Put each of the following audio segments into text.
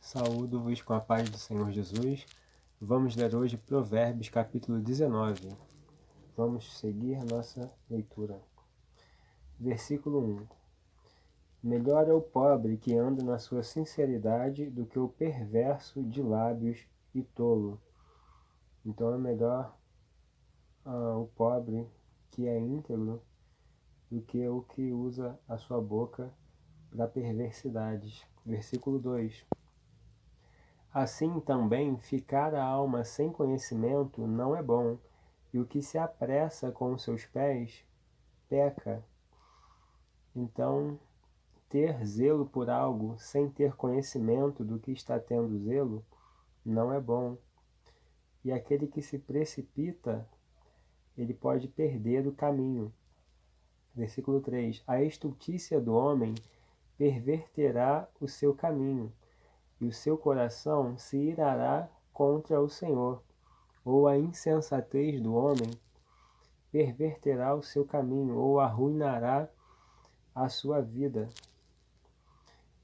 Saúdo-vos com a paz do Senhor Jesus. Vamos ler hoje Provérbios capítulo 19. Vamos seguir nossa leitura. Versículo 1. Melhor é o pobre que anda na sua sinceridade do que o perverso de lábios e tolo. Então é melhor o pobre que é íntegro do que o que usa a sua boca para perversidades. Versículo 2. Assim também, ficar a alma sem conhecimento não é bom, e o que se apressa com os seus pés, peca. Então, ter zelo por algo sem ter conhecimento do que está tendo zelo, não é bom. E aquele que se precipita, ele pode perder o caminho. Versículo 3. A estultícia do homem perverterá o seu caminho, e o seu coração se irará contra o Senhor. Ou a insensatez do homem perverterá o seu caminho, ou arruinará a sua vida,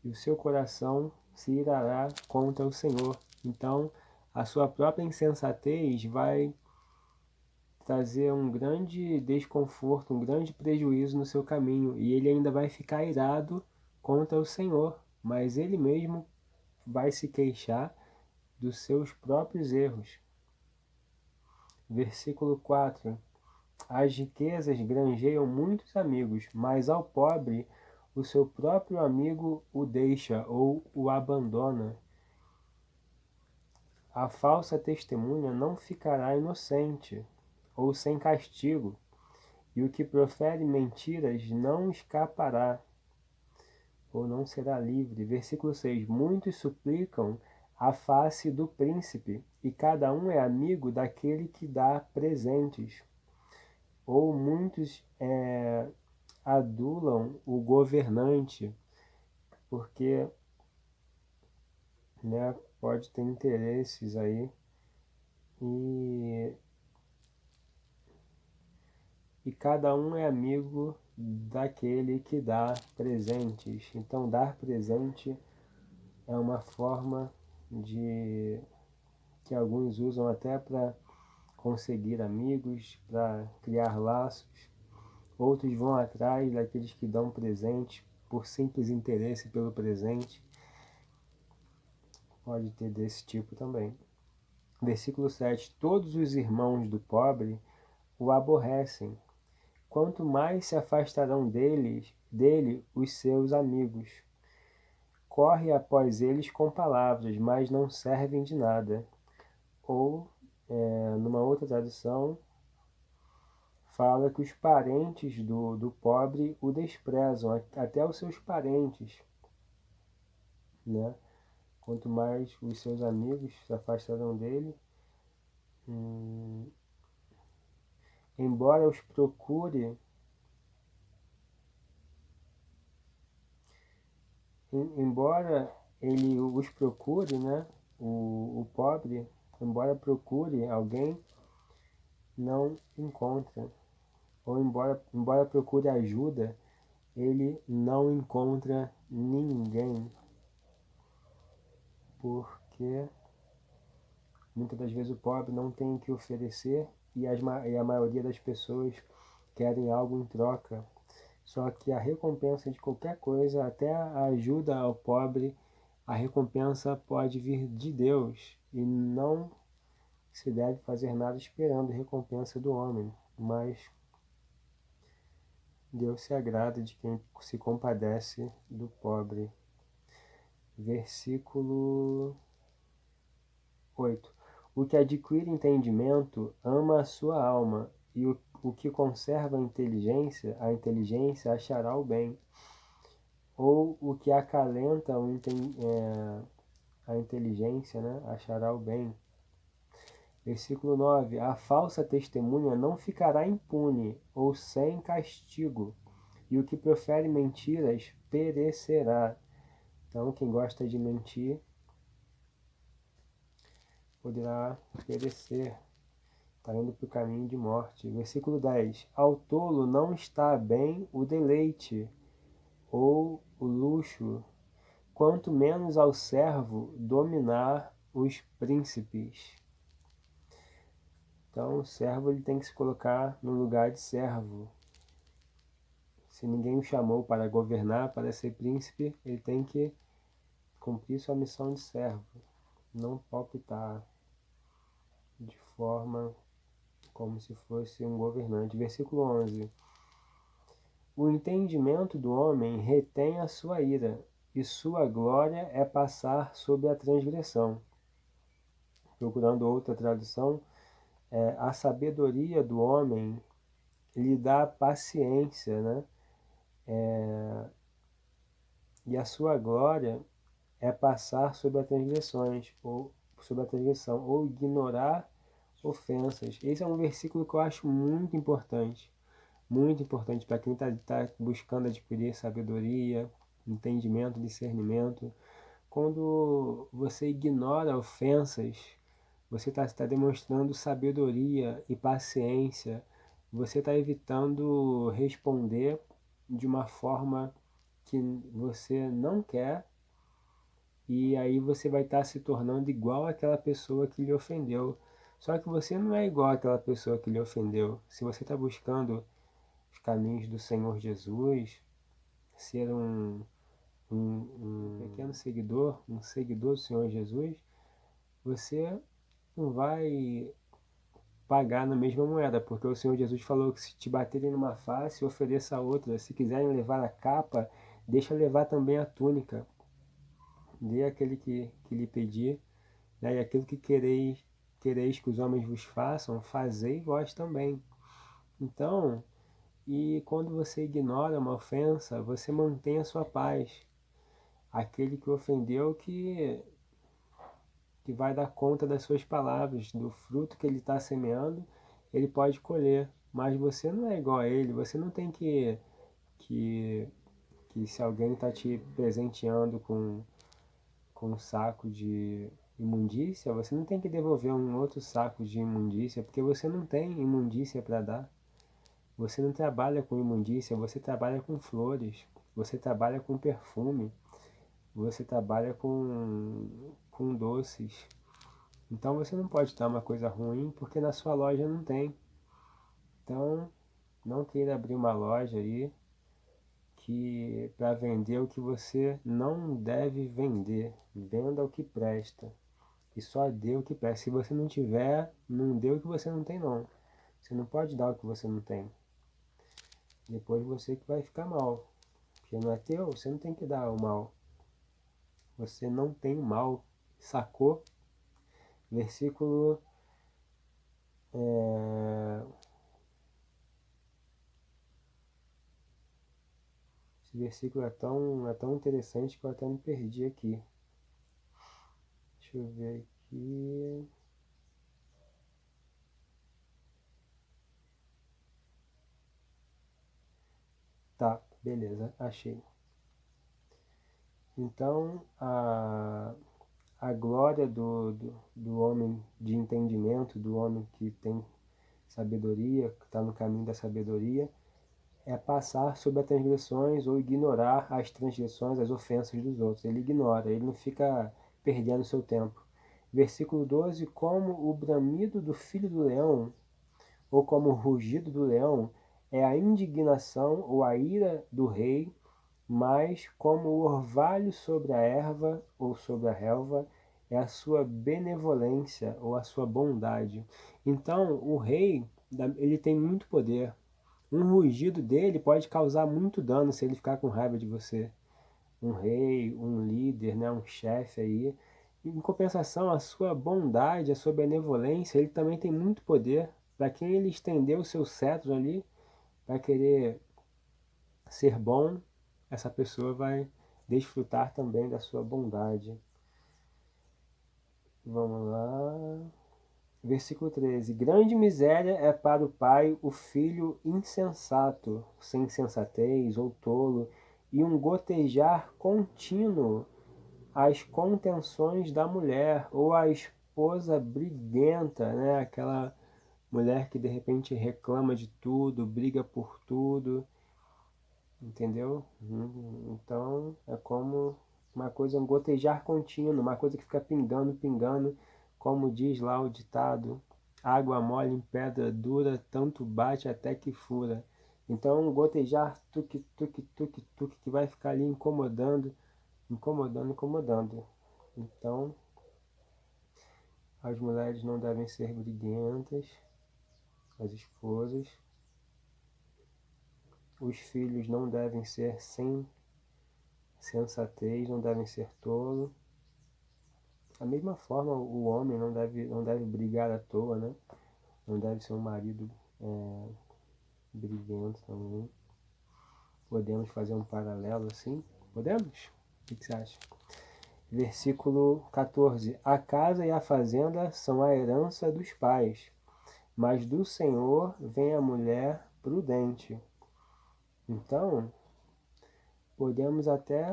e o seu coração se irará contra o Senhor. Então, a sua própria insensatez vai trazer um grande desconforto, um grande prejuízo no seu caminho, e ele ainda vai ficar irado contra o Senhor, mas ele mesmo vai se queixar dos seus próprios erros. Versículo 4. As riquezas granjeiam muitos amigos, mas ao pobre o seu próprio amigo o deixa ou o abandona. A falsa testemunha não ficará inocente ou sem castigo, e o que profere mentiras não escapará ou não será livre. Versículo 6. Muitos suplicam a face do príncipe, e cada um é amigo daquele que dá presentes. Ou muitos adulam o governante, porque pode ter interesses aí, e cada um é amigo daquele que dá presentes. Então, dar presente é uma forma que alguns usam até para conseguir amigos, para criar laços. Outros vão atrás daqueles que dão presente por simples interesse pelo presente. Pode ter desse tipo também. Versículo 7. Todos os irmãos do pobre o aborrecem. Quanto mais se afastarão dele os seus amigos. Corre após eles com palavras, mas não servem de nada. Ou, numa outra tradução, fala que os parentes do pobre o desprezam, até os seus parentes, né? Quanto mais os seus amigos se afastarão dele, embora os procure, embora ele os procure, né? O pobre, embora procure alguém, não encontra. Ou embora procure ajuda, ele não encontra ninguém. Porque muitas das vezes o pobre não tem o que oferecer e a maioria das pessoas querem algo em troca. Só que a recompensa de qualquer coisa, até a ajuda ao pobre, a recompensa pode vir de Deus e não se deve fazer nada esperando a recompensa do homem, mas Deus se agrada de quem se compadece do pobre. Versículo 8. O que adquire entendimento ama a sua alma, e o que conserva a inteligência achará o bem. Ou o que acalenta a inteligência, né, achará o bem. Versículo 9. A falsa testemunha não ficará impune ou sem castigo, e o que profere mentiras perecerá. Então, quem gosta de mentir poderá perecer, está indo para o caminho de morte. Versículo 10. Ao tolo não está bem o deleite, ou o luxo, quanto menos ao servo dominar os príncipes. Então o servo ele tem que se colocar no lugar de servo. Se ninguém o chamou para governar, para ser príncipe, ele tem que cumprir sua missão de servo, não palpitar de forma como se fosse um governante. Versículo 11. O entendimento do homem retém a sua ira, e sua glória é passar sob a transgressão. Procurando outra tradução, a sabedoria do homem lhe dá paciência, né? E a sua glória é passar sobre as transgressões, ou sobre a transgressão, ou ignorar ofensas. Esse é um versículo que eu acho muito importante para quem está buscando adquirir sabedoria, entendimento, discernimento. Quando você ignora ofensas, você está demonstrando sabedoria e paciência. Você está evitando responder de uma forma que você não quer, e aí você vai estar se tornando igual àquela pessoa que lhe ofendeu. Só que você não é igual àquela pessoa que lhe ofendeu. Se você está buscando os caminhos do Senhor Jesus, ser um pequeno seguidor, um seguidor do Senhor Jesus, você não vai pagar na mesma moeda, porque o Senhor Jesus falou que se te baterem numa face, ofereça a outra. Se quiserem levar a capa, deixa levar também a túnica. Dê aquele que lhe pedir, né? E aquilo que quereis que os homens vos façam, fazei vós também. Então, e quando você ignora uma ofensa, você mantém a sua paz. Aquele que ofendeu que vai dar conta das suas palavras, do fruto que ele está semeando, ele pode colher. Mas você não é igual a ele, você não tem que, que se alguém está te presenteando com um saco de imundícia, você não tem que devolver um outro saco de imundícia, porque você não tem imundícia para dar. Você não trabalha com imundícia, você trabalha com flores, você trabalha com perfume, você trabalha com doces. Então você não pode dar uma coisa ruim porque na sua loja não tem. Então não queira abrir uma loja aí que para vender o que você não deve vender. Venda o que presta. E só dê o que presta. Se você não tiver, não dê o que você não tem não. Você não pode dar o que você não tem. Depois você que vai ficar mal. Porque não é teu, você não tem que dar o mal. Você não tem o mal. Sacou? Versículo. Esse versículo é tão interessante que eu até me perdi aqui. Deixa eu ver aqui. Tá, beleza, achei. Então, a glória do homem de entendimento, do homem que tem sabedoria, que está no caminho da sabedoria, é passar sobre as transgressões ou ignorar as transgressões, as ofensas dos outros. Ele ignora, ele não fica perdendo seu tempo. Versículo 12: como o bramido do filho do leão, ou como o rugido do leão, é a indignação ou a ira do rei, mas como o orvalho sobre a erva ou sobre a relva, é a sua benevolência ou a sua bondade. Então, o rei, ele tem muito poder. Um rugido dele pode causar muito dano se ele ficar com raiva de você. Um rei, um líder, né, um chefe aí. Em compensação, a sua bondade, a sua benevolência, ele também tem muito poder. Para quem ele estendeu o seu cetro ali, para querer ser bom, essa pessoa vai desfrutar também da sua bondade. Vamos lá. Versículo 13: grande miséria é para o pai o filho insensato, sem sensatez ou tolo, e um gotejar contínuo às contenções da mulher, ou a esposa briguenta, né? Aquela mulher que de repente reclama de tudo, briga por tudo, entendeu? Então é como uma coisa, um gotejar contínuo, uma coisa que fica pingando, pingando, como diz lá o ditado, água mole em pedra dura, tanto bate até que fura. Então, um gotejar tuque, tuque, tuque, tuque, que vai ficar ali incomodando, incomodando, incomodando. Então, as mulheres não devem ser briguentas, as esposas. Os filhos não devem ser sem sensatez, não devem ser tolos. Da mesma forma, o homem não deve brigar à toa, né? Não deve ser um marido briguento também. Podemos fazer um paralelo assim? Podemos? O que você acha? Versículo 14. A casa e a fazenda são a herança dos pais, mas do Senhor vem a mulher prudente. Então, podemos até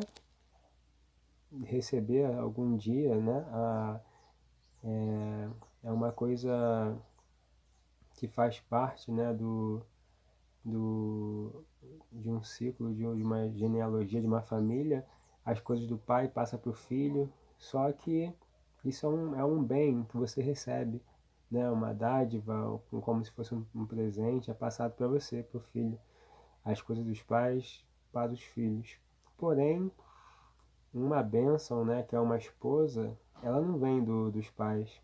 receber algum dia, né? É uma coisa que faz parte, né, de um ciclo, de uma genealogia, de uma família. As coisas do pai passam para o filho, só que isso é um bem que você recebe, né? Uma dádiva, como se fosse um presente, é passado para você, para o filho. As coisas dos pais para os filhos. Porém, uma bênção, né, que é uma esposa, ela não vem dos pais,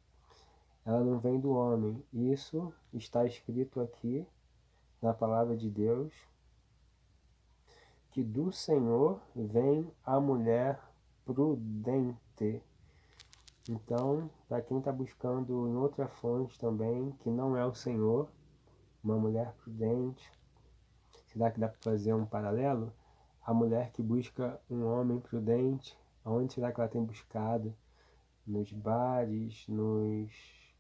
ela não vem do homem. Isso está escrito aqui na palavra de Deus, que do Senhor vem a mulher prudente. Então, para quem está buscando em outra fonte também, que não é o Senhor, uma mulher prudente, será que dá para fazer um paralelo? A mulher que busca um homem prudente, aonde será que ela tem buscado? Nos bares,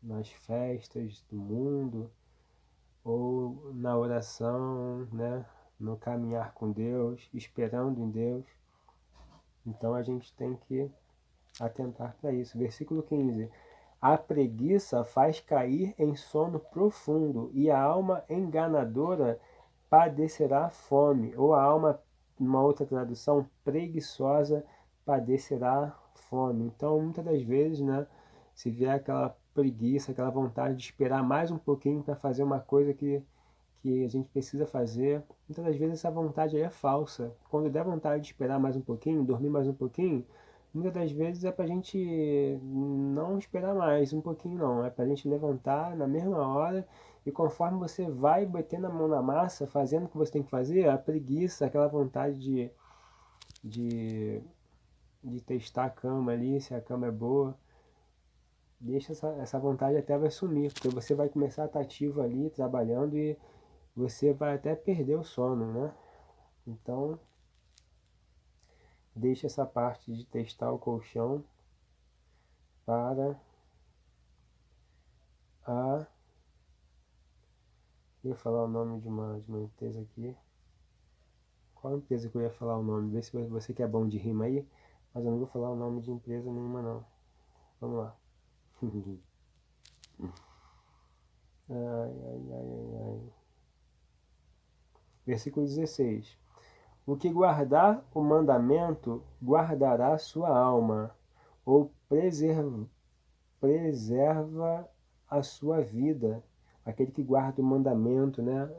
nas festas do mundo, ou na oração, né? No caminhar com Deus, esperando em Deus. Então a gente tem que atentar para isso. Versículo 15. A preguiça faz cair em sono profundo, e a alma enganadora padecerá fome. Ou a alma, numa outra tradução, preguiçosa, padecerá fome. Então, muitas das vezes, né, se vier aquela preguiça, aquela vontade de esperar mais um pouquinho para fazer uma coisa que a gente precisa fazer, muitas das vezes essa vontade aí é falsa. Quando der vontade de esperar mais um pouquinho, dormir mais um pouquinho, muitas das vezes é para a gente não esperar mais um pouquinho, não. É para a gente levantar na mesma hora, e conforme você vai batendo a mão na massa, fazendo o que você tem que fazer, a preguiça, aquela vontade de, de testar a cama ali, se a cama é boa, deixa essa vontade, até vai sumir, porque você vai começar a estar ativo ali, trabalhando, e você vai até perder o sono, né? Então, deixa essa parte de testar o colchão para a... Eu ia falar o nome de uma empresa aqui. Qual empresa que eu ia falar o nome? Vê se você que é bom de rima aí, mas eu não vou falar o nome de empresa nenhuma não. Vamos lá. Ai, ai, ai, ai, ai. Versículo 16. O que guardar o mandamento, guardará sua alma, ou preserva a sua vida. Aquele que guarda o mandamento, né?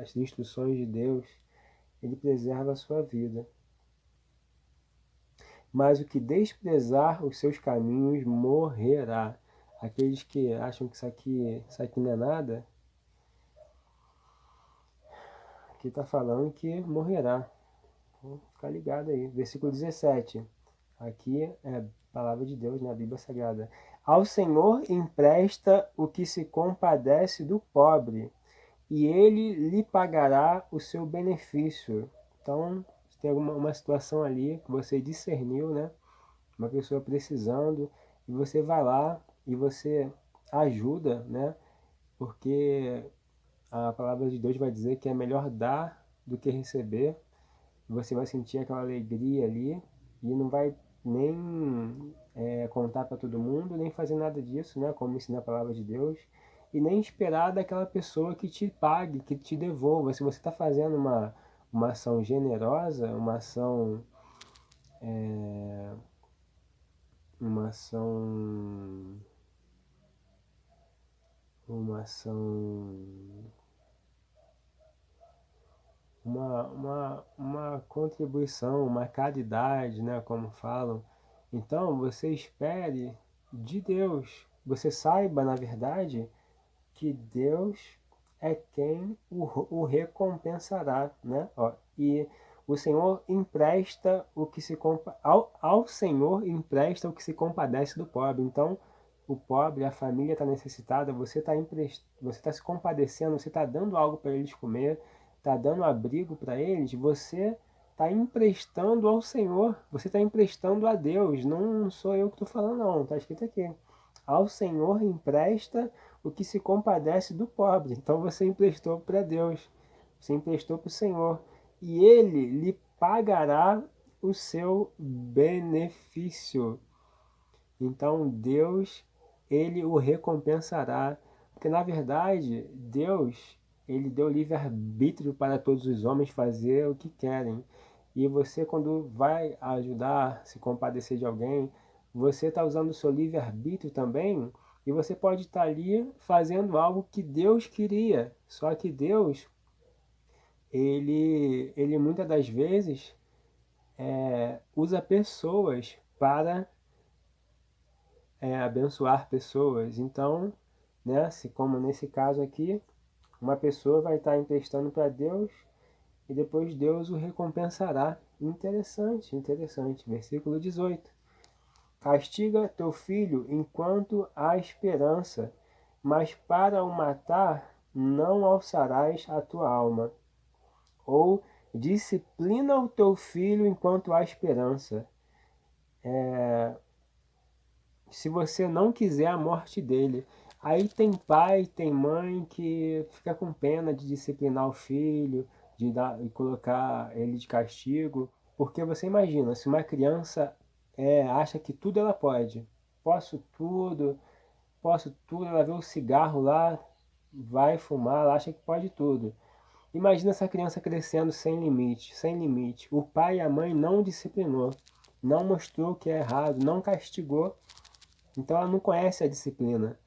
As instruções de Deus, ele preserva a sua vida. Mas o que desprezar os seus caminhos morrerá. Aqueles que acham que isso aqui não é nada, aqui está falando que morrerá. Vamos ficar ligado aí. Versículo 17. Aqui é a palavra de Deus na Bíblia Sagrada. Ao Senhor empresta o que se compadece do pobre, e ele lhe pagará o seu benefício. Então, tem uma situação ali que você discerniu, né? Uma pessoa precisando, e você vai lá e você ajuda, né? Porque a palavra de Deus vai dizer que é melhor dar do que receber. Você vai sentir aquela alegria ali e não vai nem contar para todo mundo, nem fazer nada disso, né? Como ensina a palavra de Deus, e nem esperar daquela pessoa que te pague, que te devolva. Se você está fazendo uma ação generosa, uma ação uma ação, uma ação, uma contribuição, uma caridade, né, como falam. Então, você espere de Deus, você saiba, na verdade, que Deus é quem o recompensará, né? Ó, e o Senhor empresta o que se ao Senhor empresta o que se compadece do pobre. Então, o pobre, a família está necessitada, você está se compadecendo, você está dando algo para eles comer, está dando abrigo para eles, você está emprestando ao Senhor, você está emprestando a Deus. Não sou eu que estou falando, não, está escrito aqui. Ao Senhor empresta o que se compadece do pobre. Então você emprestou para Deus, você emprestou para o Senhor, e Ele lhe pagará o seu benefício. Então Deus, Ele o recompensará, porque na verdade Deus, Ele deu livre-arbítrio para todos os homens fazer o que querem. E você, quando vai ajudar, se compadecer de alguém, você está usando o seu livre-arbítrio também, e você pode estar ali fazendo algo que Deus queria. Só que Deus, ele muitas das vezes usa pessoas para abençoar pessoas. Então, né, se como nesse caso aqui, uma pessoa vai estar emprestando para Deus e depois Deus o recompensará. Interessante, interessante. Versículo 18. Castiga teu filho enquanto há esperança, mas para o matar não alçarás a tua alma. Ou disciplina o teu filho enquanto há esperança, se você não quiser a morte dele. Aí tem pai, tem mãe que fica com pena de disciplinar o filho, de colocar ele de castigo, porque você imagina, se uma criança acha que tudo ela pode, posso tudo, ela vê o cigarro lá, vai fumar, ela acha que pode tudo. Imagina essa criança crescendo sem limite, sem limite. O pai e a mãe não disciplinou, não mostrou o que é errado, não castigou, então ela não conhece a disciplina.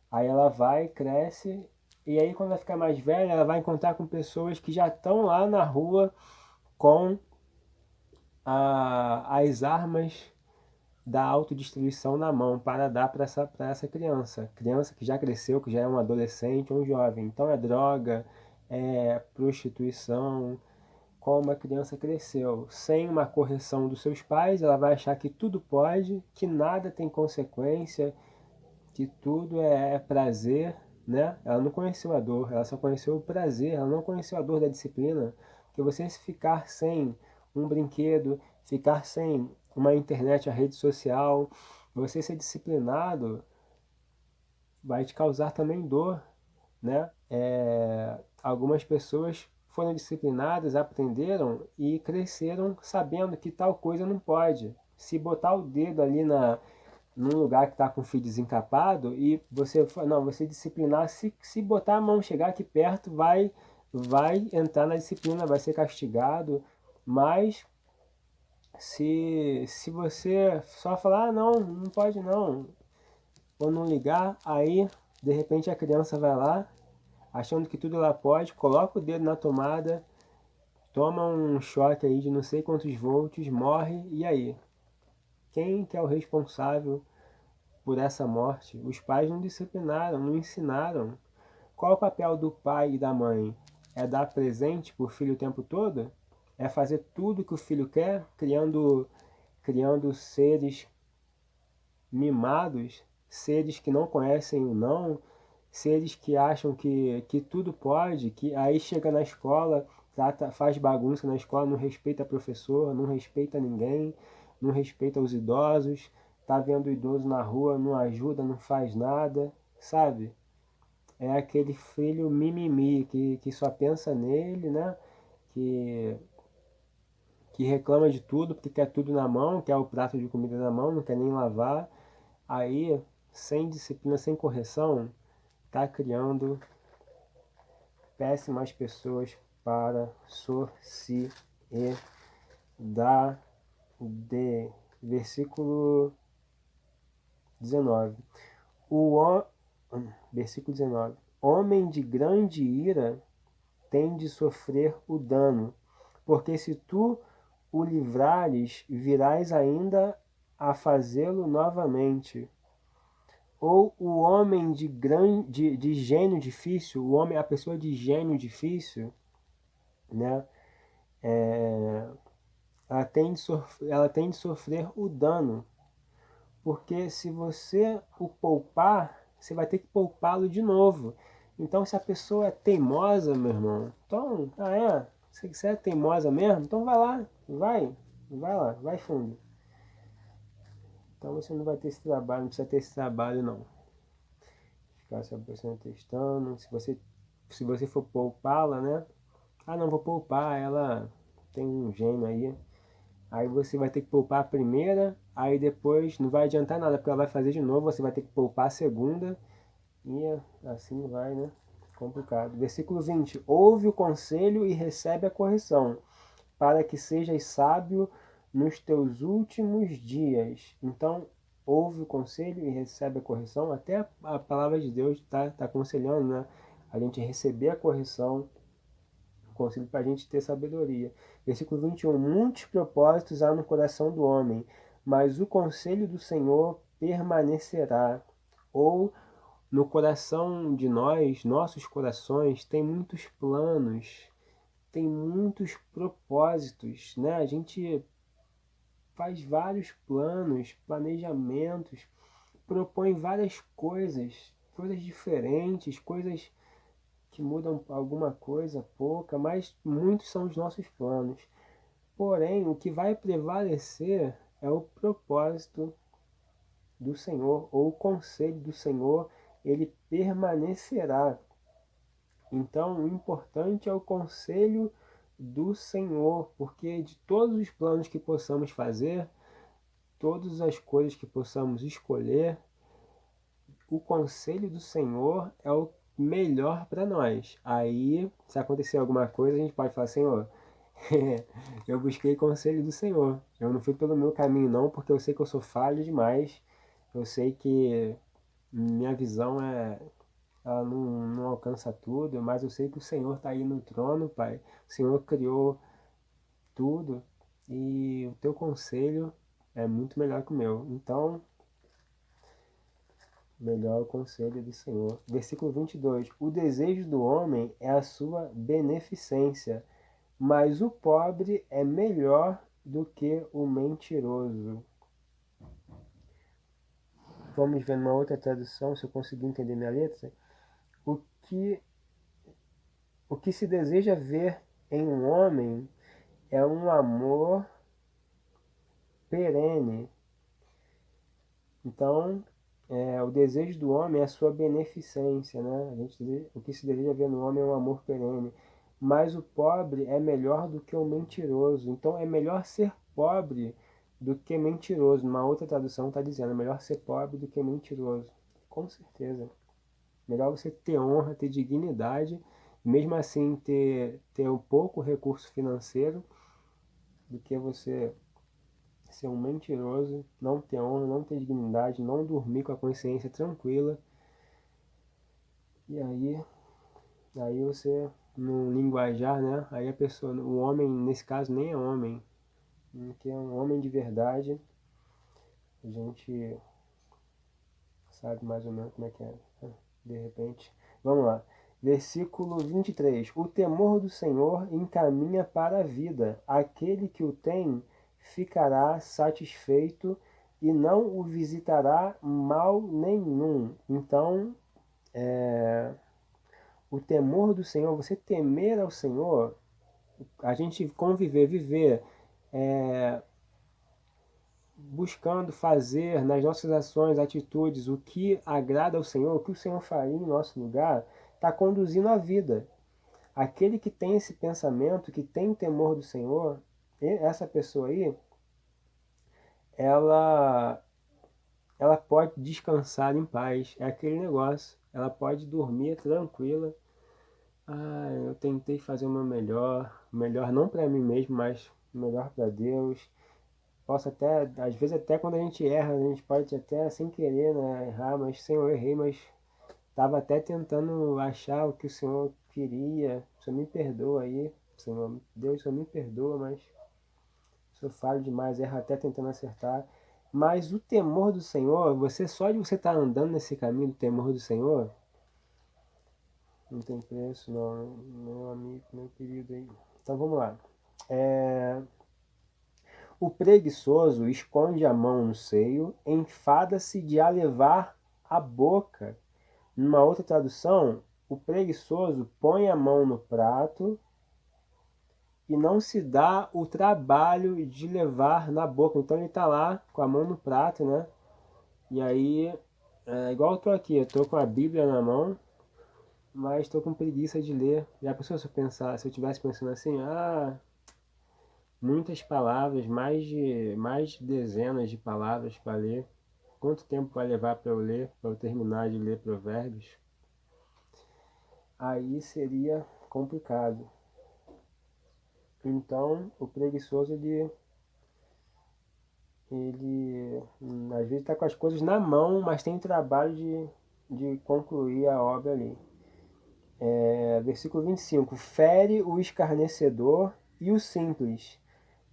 Aí ela vai, cresce, e aí quando ela ficar mais velha, ela vai encontrar com pessoas que já estão lá na rua com as armas da autodestruição na mão para dar para essa criança. Criança que já cresceu, que já é um adolescente ou um jovem. Então é droga, é prostituição. Como a criança cresceu sem uma correção dos seus pais, ela vai achar que tudo pode, que nada tem consequência, que tudo é prazer, né? Ela não conheceu a dor, ela só conheceu o prazer, ela não conheceu a dor da disciplina. Porque você se ficar sem um brinquedo, ficar sem uma internet, a rede social, você ser disciplinado vai te causar também dor, né? Algumas pessoas foram disciplinadas, aprenderam e cresceram sabendo que tal coisa não pode. Se botar o dedo ali num lugar que está com o fio desencapado e você disciplinar, se botar a mão, chegar aqui perto, vai entrar na disciplina, vai ser castigado, mas se você só falar, não pode não, ou não ligar, aí de repente a criança vai lá, achando que tudo ela pode, coloca o dedo na tomada, toma um choque aí de não sei quantos volts, morre, e aí? Quem que é o responsável por essa morte? Os pais não disciplinaram, não ensinaram. Qual é o papel do pai e da mãe? É dar presente para o filho o tempo todo? É fazer tudo que o filho quer, criando seres mimados, seres que não conhecem o não, seres que acham que tudo pode, que aí chega na escola, faz bagunça na escola, não respeita professor, não respeita ninguém, não respeita os idosos, tá vendo o idoso na rua, não ajuda, não faz nada, sabe? É aquele filho mimimi que só pensa nele, né? Que, que reclama de tudo, porque quer tudo na mão, quer o prato de comida na mão, não quer nem lavar. Aí, sem disciplina, sem correção, tá criando péssimas pessoas para sociedade. Versículo 19. Versículo 19. Homem de grande ira tem de sofrer o dano, porque se tu o livrares, virás ainda a fazê-lo novamente. Ou o homem de gênio difícil, a pessoa de gênio difícil, né? Ela tem de sofrer o dano, porque se você o poupar, você vai ter que poupá-lo de novo. Então, se a pessoa é teimosa, meu irmão, então, se você é teimosa mesmo, então vai lá, vai lá, vai fundo. Então você não vai ter esse trabalho, não precisa ter esse trabalho não. Ficar se a pessoa testando, se você for poupá-la, né? Ah, não, vou poupar, ela tem um gênio aí. Aí você vai ter que poupar a primeira, aí depois não vai adiantar nada, porque ela vai fazer de novo, você vai ter que poupar a segunda, e assim vai, né? Complicado. Versículo 20. Ouve o conselho e recebe a correção, para que sejas sábio nos teus últimos dias. Então, ouve o conselho e recebe a correção. Até a palavra de Deus tá aconselhando, né? A gente receber a correção, o conselho para a gente ter sabedoria. Versículo 21. Muitos propósitos há no coração do homem, mas o conselho do Senhor permanecerá. Ou no coração de nós, nossos corações, tem muitos planos, tem muitos propósitos, né? A gente faz vários planos, planejamentos, propõe várias coisas, coisas diferentes, coisas que mudam alguma coisa pouca, mas muitos são os nossos planos. Porém, o que vai prevalecer é o propósito do Senhor, ou o conselho do Senhor, ele permanecerá. Então, o importante é o conselho do Senhor, porque de todos os planos que possamos fazer, todas as coisas que possamos escolher, o conselho do Senhor é o melhor para nós. Aí, se acontecer alguma coisa, a gente pode falar, Senhor, eu busquei conselho do Senhor. Eu não fui pelo meu caminho não, porque eu sei que eu sou falho demais. Eu sei que minha visão ela não alcança tudo, mas eu sei que o Senhor está aí no trono, Pai. O Senhor criou tudo e o teu conselho é muito melhor que o meu. Então, melhor o conselho do Senhor. Versículo 22. O desejo do homem é a sua beneficência, mas o pobre é melhor do que o mentiroso. Vamos ver numa outra tradução, se eu conseguir entender minha letra. O que, o que se deseja ver em um homem é um amor perene. Então, o desejo do homem é a sua beneficência, né? O que se deseja ver no homem é um amor perene. Mas o pobre é melhor do que o mentiroso. Então, é melhor ser pobre do que mentiroso. Uma outra tradução está dizendo, é melhor ser pobre do que mentiroso. Com certeza. Melhor você ter honra, ter dignidade, mesmo assim ter um pouco recurso financeiro, do que você ser um mentiroso, não ter honra, não ter dignidade, não dormir com a consciência tranquila. E aí você, no linguajar, né? Aí a pessoa, o homem, nesse caso, nem é homem, que é um homem de verdade, a gente sabe mais ou menos como é que é, né? De repente. Vamos lá. Versículo 23. O temor do Senhor encaminha para a vida. Aquele que o tem ficará satisfeito e não o visitará mal nenhum. Então, o temor do Senhor, você temer ao Senhor, a gente conviver, viver, buscando fazer nas nossas ações, atitudes, o que agrada ao Senhor, o que o Senhor faria em nosso lugar, está conduzindo a vida. Aquele que tem esse pensamento, que tem temor do Senhor, essa pessoa aí, ela, ela pode descansar em paz. É aquele negócio. Ela pode dormir tranquila. Ah, eu tentei fazer o meu melhor. Melhor não para mim mesmo, mas melhor para Deus. posso até, às vezes até quando a gente erra, a gente pode até sem querer, né, errar, mas Senhor, eu errei, mas estava até tentando achar o que o Senhor queria. O Senhor me perdoa aí, Senhor. Deus, o Senhor me perdoa, mas se eu falho demais, erro até tentando acertar. Mas o temor do Senhor, você só de você estar andando nesse caminho do temor do Senhor, não tem preço, não, meu amigo, meu querido aí. Então vamos lá. O preguiçoso esconde a mão no seio, enfada-se de a levar à boca. Numa outra tradução, o preguiçoso põe a mão no prato e não se dá o trabalho de levar na boca. Então ele está lá com a mão no prato, né? E aí, igual eu tô aqui, eu tô com a Bíblia na mão, mas estou com preguiça de ler. Já pensou se eu pensar, se eu estivesse pensando assim, muitas palavras, mais de dezenas de palavras para ler. Quanto tempo vai levar para eu ler, para eu terminar de ler Provérbios? Aí seria complicado. Então, o preguiçoso, ele às vezes está com as coisas na mão, mas tem trabalho de concluir a obra ali. Versículo 25. Fere o escarnecedor e o simples.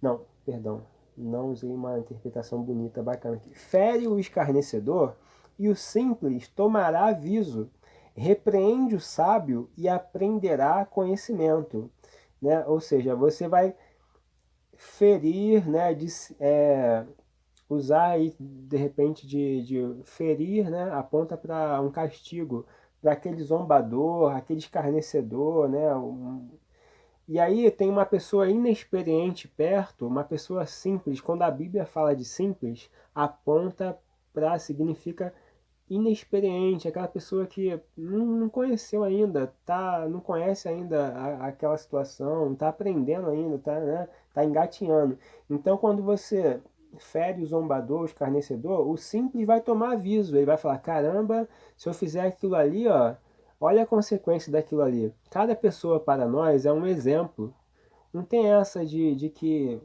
Não, perdão. Não usei uma interpretação bonita, bacana aqui. Fere o escarnecedor e o simples tomará aviso. Repreende o sábio e aprenderá conhecimento. Né? Ou seja, você vai ferir, né? Usar aí, de repente, de ferir, né? Aponta para um castigo, para aquele zombador, aquele escarnecedor, né? E aí tem uma pessoa inexperiente perto, uma pessoa simples. Quando a Bíblia fala de simples, aponta para, significa inexperiente, aquela pessoa que não conheceu ainda, não conhece ainda aquela situação, está aprendendo ainda, né, tá engatinhando. Então quando você fere o zombador, o escarnecedor, o simples vai tomar aviso, ele vai falar, caramba, se eu fizer aquilo ali, ó, olha a consequência daquilo ali. Cada pessoa para nós é um exemplo. Não tem essa de que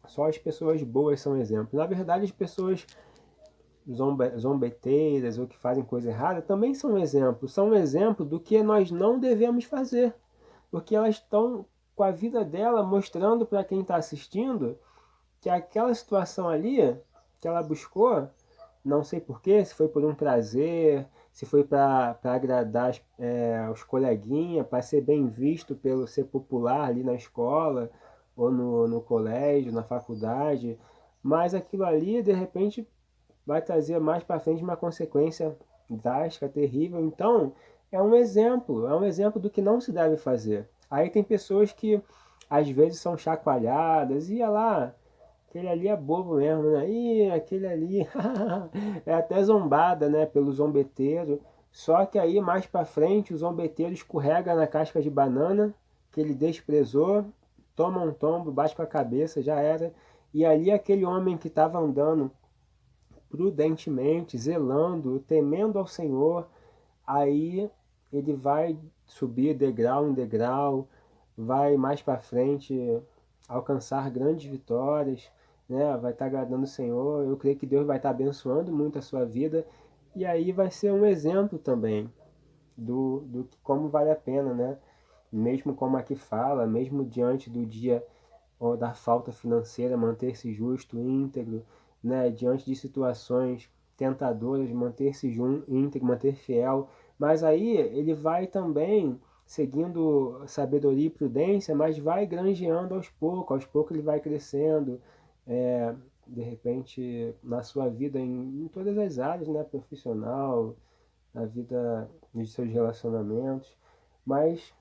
só as pessoas boas são exemplos. Na verdade, as pessoas zombeteiras ou que fazem coisa errada também são um exemplo do que nós não devemos fazer, porque elas estão com a vida dela mostrando para quem está assistindo que aquela situação ali que ela buscou, não sei porquê, se foi por um prazer, se foi para agradar os coleguinhas, para ser bem visto pelo ser popular ali na escola, ou no colégio, na faculdade, mas aquilo ali, de repente, vai trazer mais para frente uma consequência drástica, terrível. Então, é um exemplo do que não se deve fazer. Aí tem pessoas que às vezes são chacoalhadas, e olha lá, aquele ali é bobo mesmo, né? Ih, aquele ali é até zombada, né, pelo zombeteiro. Só que aí mais para frente o zombeteiro escorrega na casca de banana que ele desprezou, toma um tombo, bate com a cabeça, já era. E ali aquele homem que estava andando prudentemente, zelando, temendo ao Senhor, aí ele vai subir degrau em degrau, vai mais para frente alcançar grandes vitórias, né? Vai estar agradando o Senhor. Eu creio que Deus vai estar abençoando muito a sua vida, e aí vai ser um exemplo também do como vale a pena, né? Mesmo como aqui fala, mesmo diante do dia ou da falta financeira, manter-se justo, íntegro, né? Diante de situações tentadoras, manter-se íntegro, manter fiel. Mas aí ele vai também seguindo sabedoria e prudência, mas vai granjeando aos poucos ele vai crescendo, é, de repente na sua vida em todas as áreas, né? Profissional, na vida de seus relacionamentos, mas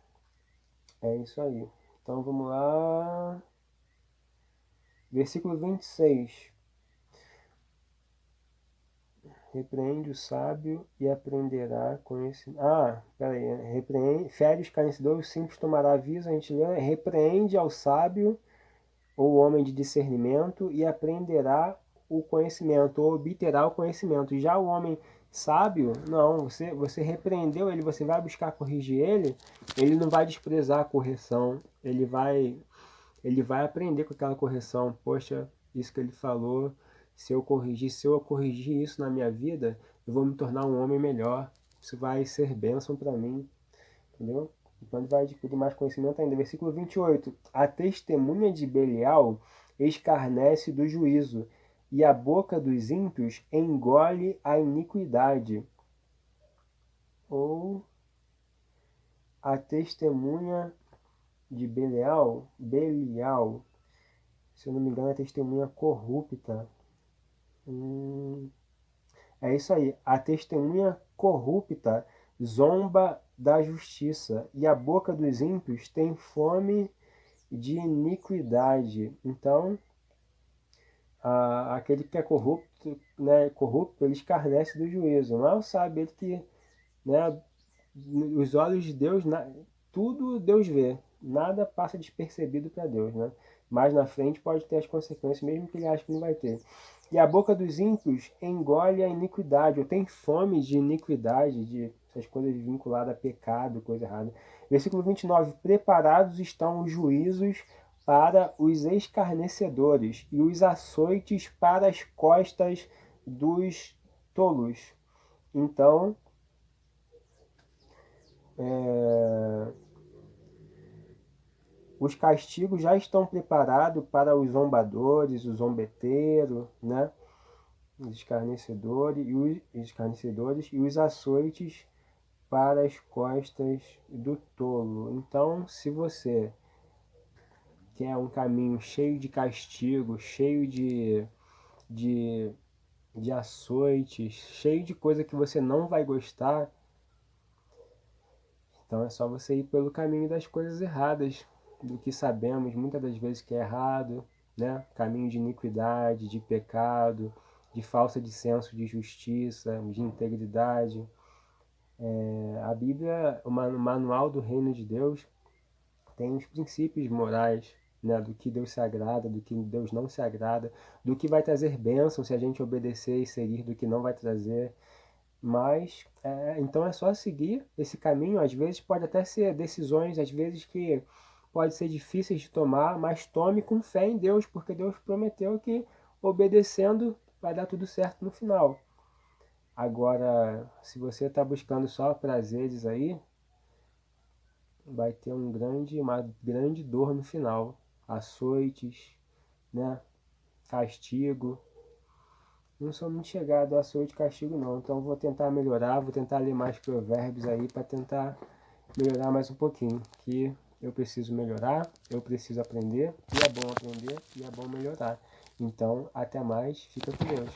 é isso aí. Então vamos lá. Versículo 26. Repreende o sábio e aprenderá conhecimento. Peraí. Fere o escarnecedor, o simples tomará aviso. A gente lê, repreende ao sábio ou homem de discernimento e aprenderá o conhecimento, ou obterá o conhecimento. Já o homem sábio, não, você repreendeu ele, você vai buscar corrigir ele não vai desprezar a correção, ele vai aprender com aquela correção. Poxa, isso que ele falou, se eu corrigir isso na minha vida, eu vou me tornar um homem melhor. Isso vai ser bênção para mim, entendeu? Então ele vai adquirir mais conhecimento ainda. Versículo 28. A testemunha de Belial escarnece do juízo, e a boca dos ímpios engole a iniquidade. Ou a testemunha de Belial, se eu não me engano, é testemunha corrupta. É isso aí. A testemunha corrupta zomba da justiça, e a boca dos ímpios tem fome de iniquidade. Então, aquele que é corrupto, né, ele escarnece do juízo. Mal sabe ele que, né, os olhos de Deus, tudo Deus vê. Nada passa despercebido para Deus, né? Mais na frente pode ter as consequências, mesmo que ele ache que não vai ter. E a boca dos ímpios engole a iniquidade, ou tem fome de iniquidade, de essas coisas vinculadas a pecado, coisa errada. Versículo 29. Preparados estão os juízos para os escarnecedores, e os açoites para as costas dos tolos. Então, os castigos já estão preparados para os zombadores, o zombeteiro, né? Os escarnecedores e os açoites para as costas do tolo. Então, se você quer um caminho cheio de castigo, cheio de açoites, cheio de coisa que você não vai gostar, então é só você ir pelo caminho das coisas erradas, do que sabemos muitas das vezes que é errado, né? Caminho de iniquidade, de pecado, de falta de senso de justiça, de integridade. A Bíblia, o manual do reino de Deus, tem os princípios morais, né? Do que Deus se agrada, do que Deus não se agrada, do que vai trazer bênção se a gente obedecer e seguir, do que não vai trazer. Mas, então é só seguir esse caminho. Às vezes pode até ser decisões, às vezes que pode ser difíceis de tomar, mas tome com fé em Deus, porque Deus prometeu que obedecendo vai dar tudo certo no final. Agora, se você está buscando só prazeres aí, vai ter uma grande dor no final. Açoites, né? Castigo. Não sou muito chegado a açoite e castigo não, então vou tentar melhorar, vou tentar ler mais provérbios aí para tentar melhorar mais um pouquinho, que eu preciso melhorar, eu preciso aprender, e é bom aprender, e é bom melhorar. Então, até mais, fica com Deus.